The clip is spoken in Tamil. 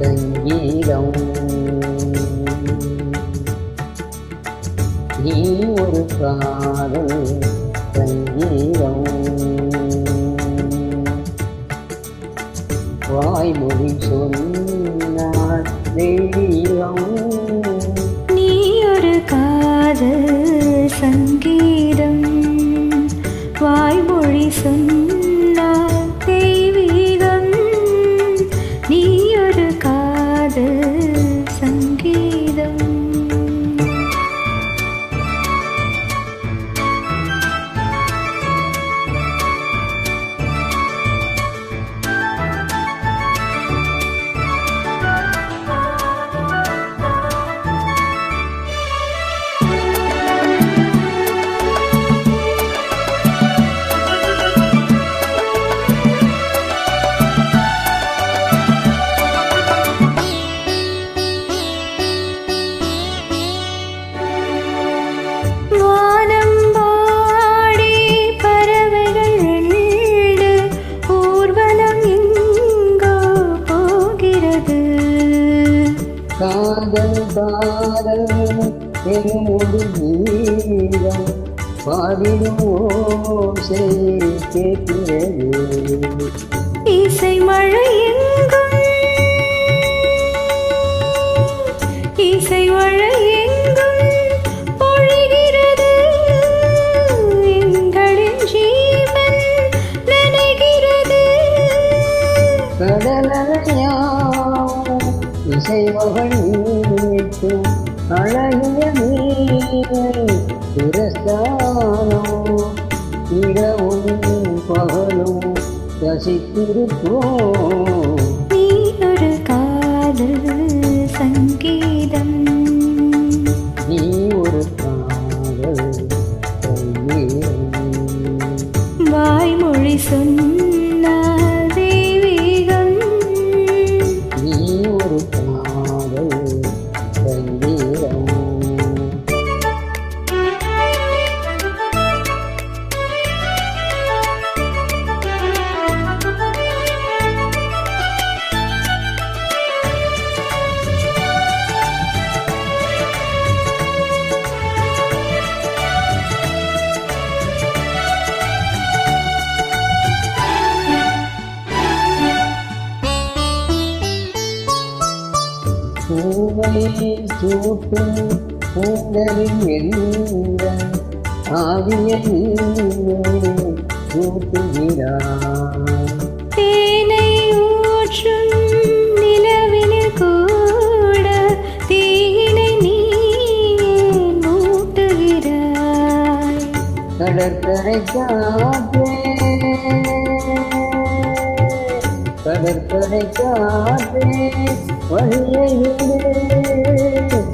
சங்கீதம். நீ ஒரு காதல் சங்கீதம். வாய்மொழி சொன்னார் தெய்வம். நீ ஒரு காதல் சங்கீதம். வாய்மொழி சொன்னார் தெய்வீகம். நீ ஒரு காதல் சங்கீதம். காதல் காதல் எனும் ஒரு கீதம் பாடிடும் ஓசை கேட்கிறது. இசை மழை எங்கும் இசை மழை எங்கும் பொழிகிறது. எங்களின் ஜீவன் நனைகிறது. கடலையாம் இசை மகனுக்கும் அழகிய பிரஸ்தானம். இரவும் பகலும் ரசித்திருப்போம். நீ ஒரு காதல் சங்கீதம். நீ ஒரு காதல் சங்கீதம். வாய்மொழி சொன்ன தெய்வீகம். நீ ஒரு காதல் சங்கீதம். பூவை சூட்டும் பூந்தரின் என்ற ஆவியை சூட்டுகிறார். தேனை ஊற்றும் நிலவினில் கூட தீயினை நீ மூட்டுகிறாய். கடற்கரை காற்றே கடற்கரை காற்றே வழியை விடு.